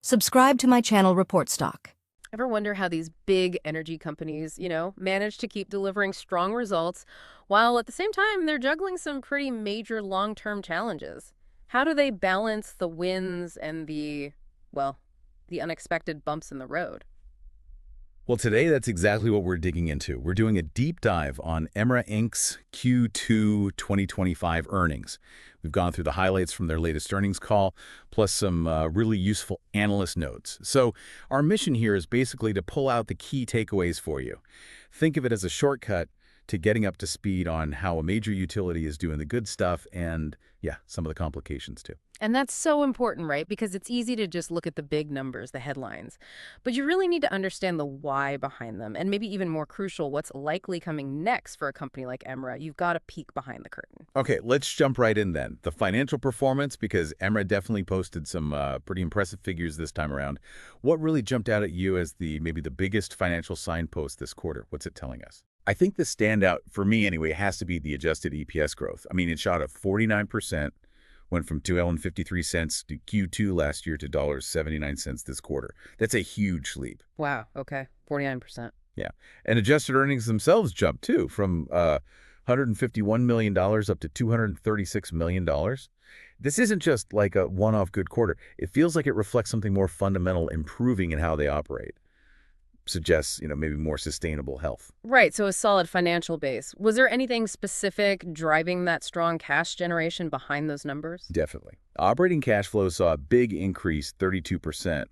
Subscribe to my channel Report Stock. Ever wonder how these big energy companies, manage to keep delivering strong results while at the same time they're juggling some pretty major long-term challenges? How do they balance the wins and the unexpected bumps in the road? Well, today that's exactly what we're digging into. We're doing a deep dive on EMRA Inc.'s Q2 2025 earnings. We've gone through the highlights from their latest earnings call, plus some really useful analyst notes. So our mission here is basically to pull out the key takeaways for you. Think of it as a shortcut to getting up to speed on how a major utility is doing the good stuff and, yeah, some of the complications too. And that's so important, right? Because it's easy to just look at the big numbers, the headlines. But you really need to understand the why behind them. And maybe even more crucial, what's likely coming next for a company like EMRA. You've got to peek behind the curtain. Okay, let's jump right in then. The financial performance, because EMRA definitely posted some pretty impressive figures this time around. What really jumped out at you as maybe the biggest financial signpost this quarter? What's it telling us? I think the standout, for me anyway, has to be the adjusted EPS growth. I mean, it shot up 49%, went from $2.53 to Q2 last year to $1.79 this quarter. That's a huge leap. Wow, okay, 49%. Yeah, and adjusted earnings themselves jumped too, from $151 million up to $236 million. This isn't just like a one-off good quarter. It feels like it reflects something more fundamental improving in how they operate. Suggests, maybe more sustainable health. Right, so a solid financial base. Was there anything specific driving that strong cash generation behind those numbers? Definitely. Operating cash flow saw a big increase, 32%,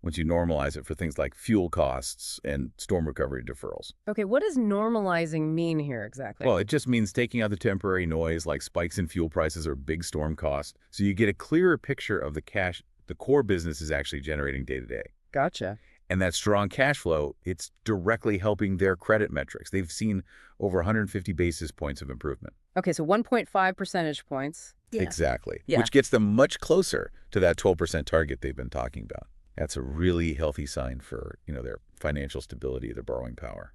once you normalize it for things like fuel costs and storm recovery deferrals. Okay, what does normalizing mean here exactly? Well, it just means taking out the temporary noise like spikes in fuel prices or big storm costs, so you get a clearer picture of the cash the core business is actually generating day to day. Gotcha. And that strong cash flow, it's directly helping their credit metrics. They've seen over 150 basis points of improvement. Okay, so 1.5 percentage points. Yeah. Exactly. Yeah. Which gets them much closer to that 12% target they've been talking about. That's a really healthy sign for, their financial stability, their borrowing power.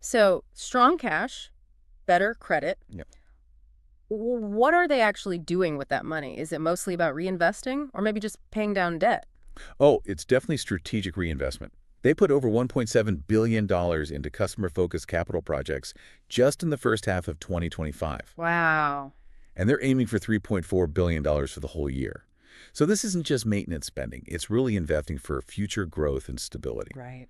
So strong cash, better credit. Yep. What are they actually doing with that money? Is it mostly about reinvesting or maybe just paying down debt? Oh, it's definitely strategic reinvestment. They put over $1.7 billion into customer-focused capital projects just in the first half of 2025. Wow. And they're aiming for $3.4 billion for the whole year. So this isn't just maintenance spending. It's really investing for future growth and stability. Right.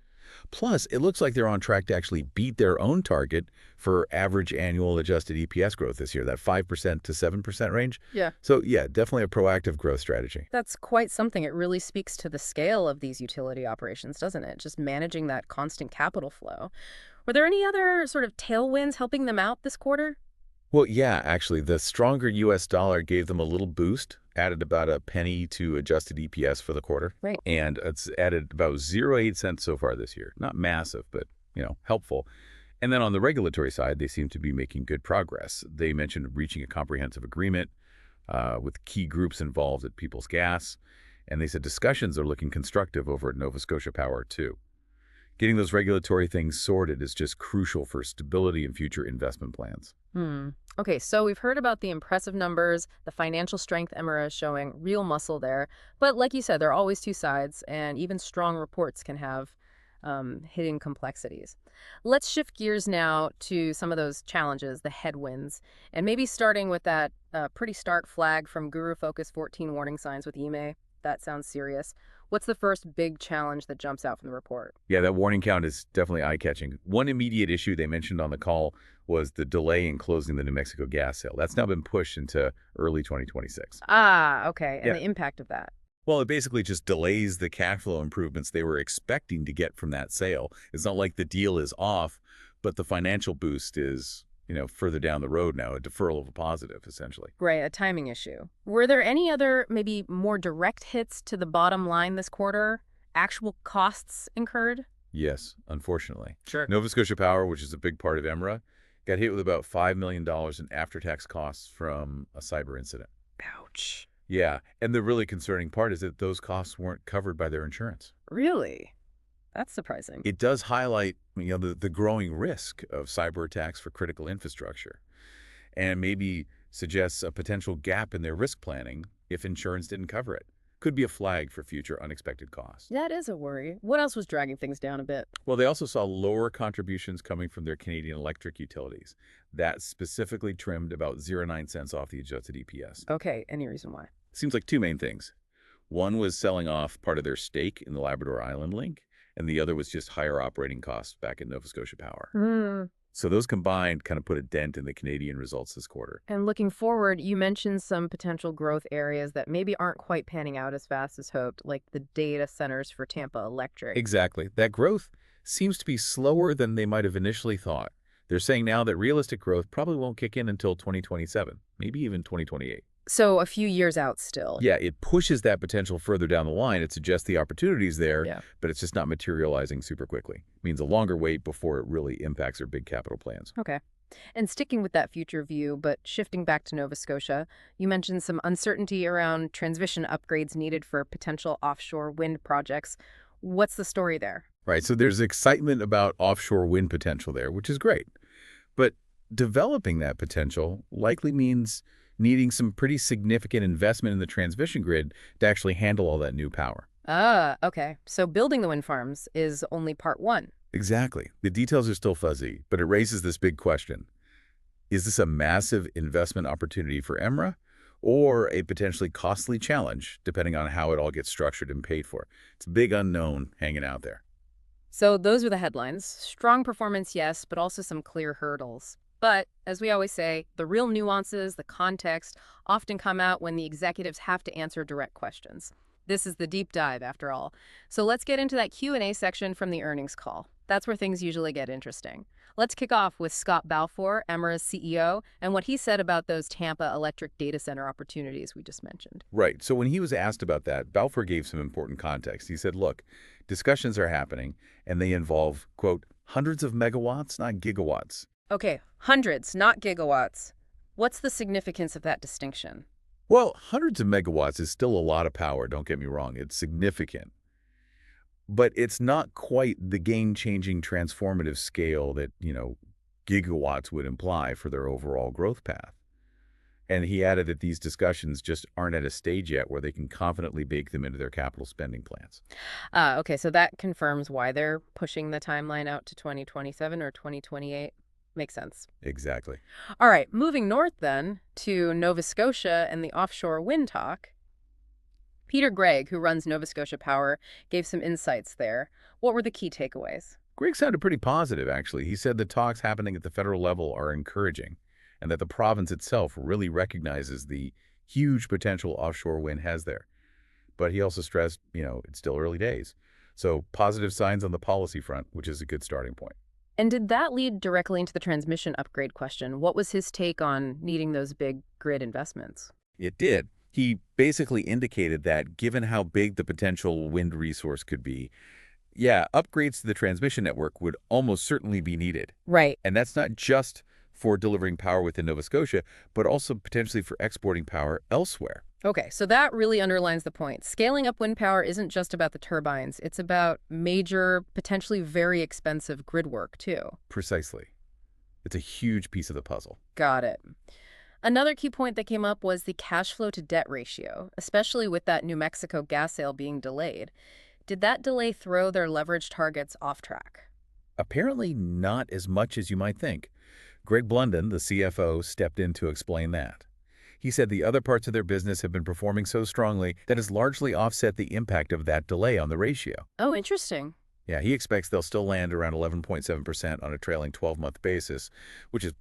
Plus, it looks like they're on track to actually beat their own target for average annual adjusted EPS growth this year, that 5% to 7% range. Yeah. So yeah, definitely a proactive growth strategy. That's quite something. It really speaks to the scale of these utility operations, doesn't it? Just managing that constant capital flow. Were there any other sort of tailwinds helping them out this quarter? Well, yeah, actually, the stronger U.S. dollar gave them a little boost, added about a penny to adjusted EPS for the quarter. Right. And it's added about 0.08 cents so far this year. Not massive, but, helpful. And then on the regulatory side, they seem to be making good progress. They mentioned reaching a comprehensive agreement with key groups involved at Peoples Gas. And they said discussions are looking constructive over at Nova Scotia Power, too. Getting those regulatory things sorted is just crucial for stability and future investment plans. Okay, so we've heard about the impressive numbers, the financial strength EMRA is showing, real muscle there. But like you said, there are always two sides, and even strong reports can have hidden complexities. Let's shift gears now to some of those challenges, the headwinds, and maybe starting with that pretty stark flag from Guru Focus 14 warning signs with EMA. That sounds serious. What's the first big challenge that jumps out from the report? Yeah, that warning count is definitely eye-catching. One immediate issue they mentioned on the call was the delay in closing the New Mexico gas sale. That's now been pushed into early 2026. Ah, okay. And the impact of that. Well, it basically just delays the cash flow improvements they were expecting to get from that sale. It's not like the deal is off, but the financial boost is, further down the road now, a deferral of a positive, essentially. Right, a timing issue. Were there any other, maybe more direct hits to the bottom line this quarter? Actual costs incurred? Yes, unfortunately. Sure. Nova Scotia Power, which is a big part of EMRA, got hit with about $5 million in after-tax costs from a cyber incident. Ouch. Yeah, and the really concerning part is that those costs weren't covered by their insurance. Really? That's surprising. It does highlight, the growing risk of cyber attacks for critical infrastructure, and maybe suggests a potential gap in their risk planning if insurance didn't cover it. could be a flag for future unexpected costs. That is a worry. What else was dragging things down a bit? Well, they also saw lower contributions coming from their Canadian electric utilities. That specifically trimmed about 0.9 cents off the adjusted EPS. Okay, any reason why? Seems like two main things. One was selling off part of their stake in the Labrador Island Link, and the other was just higher operating costs back in Nova Scotia Power. So those combined kind of put a dent in the Canadian results this quarter. And looking forward, you mentioned some potential growth areas that maybe aren't quite panning out as fast as hoped, like the data centers for Tampa Electric. Exactly. That growth seems to be slower than they might have initially thought. They're saying now that realistic growth probably won't kick in until 2027, maybe even 2028. So a few years out still. Yeah, it pushes that potential further down the line. It suggests the opportunity's there, Yeah. but it's just not materializing super quickly. It means a longer wait before it really impacts their big capital plans. Okay. And sticking with that future view, but shifting back to Nova Scotia, you mentioned some uncertainty around transmission upgrades needed for potential offshore wind projects. What's the story there? Right, so there's excitement about offshore wind potential there, which is great. But developing that potential likely means needing some pretty significant investment in the transmission grid to actually handle all that new power. Ah, okay. So building the wind farms is only part one. Exactly. The details are still fuzzy, but it raises this big question. Is this a massive investment opportunity for EMRA or a potentially costly challenge, depending on how it all gets structured and paid for? It's a big unknown hanging out there. So those were the headlines. Strong performance, yes, but also some clear hurdles. But, as we always say, the real nuances, the context, often come out when the executives have to answer direct questions. This is the deep dive, after all. So let's get into that Q&A section from the earnings call. That's where things usually get interesting. Let's kick off with Scott Balfour, EMRA's CEO, and what he said about those Tampa electric data center opportunities we just mentioned. Right. So when he was asked about that, Balfour gave some important context. He said, look, discussions are happening, and they involve, quote, hundreds of megawatts, not gigawatts. Okay, hundreds, not gigawatts. What's the significance of that distinction? Well, hundreds of megawatts is still a lot of power, don't get me wrong. It's significant. But it's not quite the game-changing transformative scale that, gigawatts would imply for their overall growth path. And he added that these discussions just aren't at a stage yet where they can confidently bake them into their capital spending plans. Okay, so that confirms why they're pushing the timeline out to 2027 or 2028. Makes sense. Exactly. All right, moving north then to Nova Scotia and the offshore wind talk. Peter Gregg, who runs Nova Scotia Power, gave some insights there. What were the key takeaways? Greg sounded pretty positive, actually. He said the talks happening at the federal level are encouraging and that the province itself really recognizes the huge potential offshore wind has there. But he also stressed, it's still early days. So positive signs on the policy front, which is a good starting point. And did that lead directly into the transmission upgrade question? What was his take on needing those big grid investments? It did. He basically indicated that given how big the potential wind resource could be, upgrades to the transmission network would almost certainly be needed. Right. And that's not just for delivering power within Nova Scotia, but also potentially for exporting power elsewhere. Okay, so that really underlines the point. Scaling up wind power isn't just about the turbines. It's about major, potentially very expensive grid work, too. Precisely. It's a huge piece of the puzzle. Got it. Another key point that came up was the cash flow to debt ratio, especially with that New Mexico gas sale being delayed. Did that delay throw their leverage targets off track? Apparently not as much as you might think. Greg Blunden, the CFO, stepped in to explain that. He said the other parts of their business have been performing so strongly that has largely offset the impact of that delay on the ratio. Oh, interesting. Yeah, he expects they'll still land around 11.7% on a trailing 12-month basis, which is,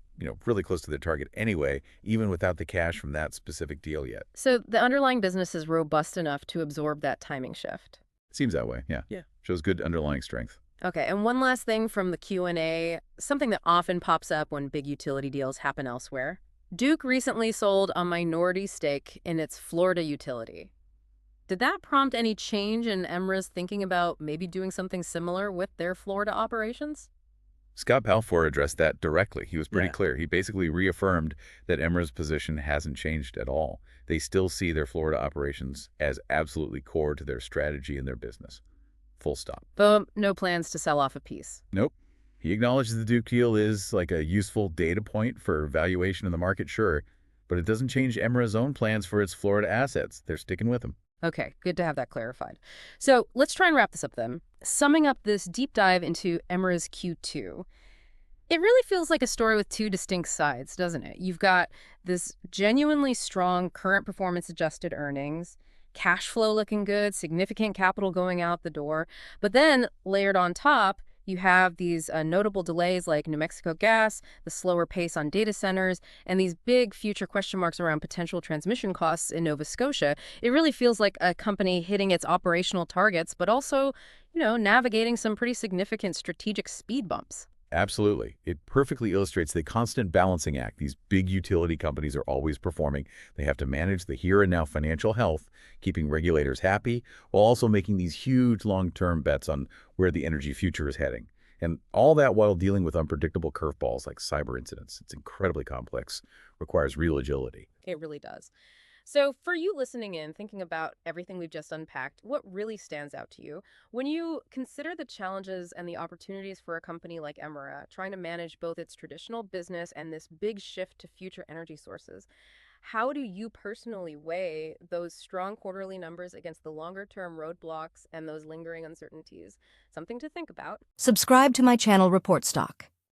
really close to their target anyway, even without the cash from that specific deal yet. So the underlying business is robust enough to absorb that timing shift. Seems that way, yeah. Yeah. Shows good underlying strength. Okay, and one last thing from the Q&A, something that often pops up when big utility deals happen elsewhere. Duke recently sold a minority stake in its Florida utility. Did that prompt any change in EMRA's thinking about maybe doing something similar with their Florida operations? Scott Balfour addressed that directly. He was pretty Yeah. clear. He basically reaffirmed that EMRA's position hasn't changed at all. They still see their Florida operations as absolutely core to their strategy and their business. Full stop. But no plans to sell off a piece. Nope. He acknowledges the Duke deal is like a useful data point for valuation in the market, sure, but it doesn't change EMRA's own plans for its Florida assets. They're sticking with them. Okay, good to have that clarified. So let's try and wrap this up then. Summing up this deep dive into EMRA's Q2, it really feels like a story with two distinct sides, doesn't it? You've got this genuinely strong current performance adjusted earnings, cash flow looking good, significant capital going out the door. But then layered on top, you have these notable delays like New Mexico gas, the slower pace on data centers, and these big future question marks around potential transmission costs in Nova Scotia. It really feels like a company hitting its operational targets, but also, navigating some pretty significant strategic speed bumps. Absolutely. It perfectly illustrates the constant balancing act these big utility companies are always performing. They have to manage the here and now financial health, keeping regulators happy, while also making these huge long-term bets on where the energy future is heading. And all that while dealing with unpredictable curveballs like cyber incidents. It's incredibly complex, requires real agility. It really does. So, for you listening in, thinking about everything we've just unpacked, what really stands out to you when you consider the challenges and the opportunities for a company like Emera trying to manage both its traditional business and this big shift to future energy sources? How do you personally weigh those strong quarterly numbers against the longer term roadblocks and those lingering uncertainties? Something to think about. Subscribe to my channel Report Stock.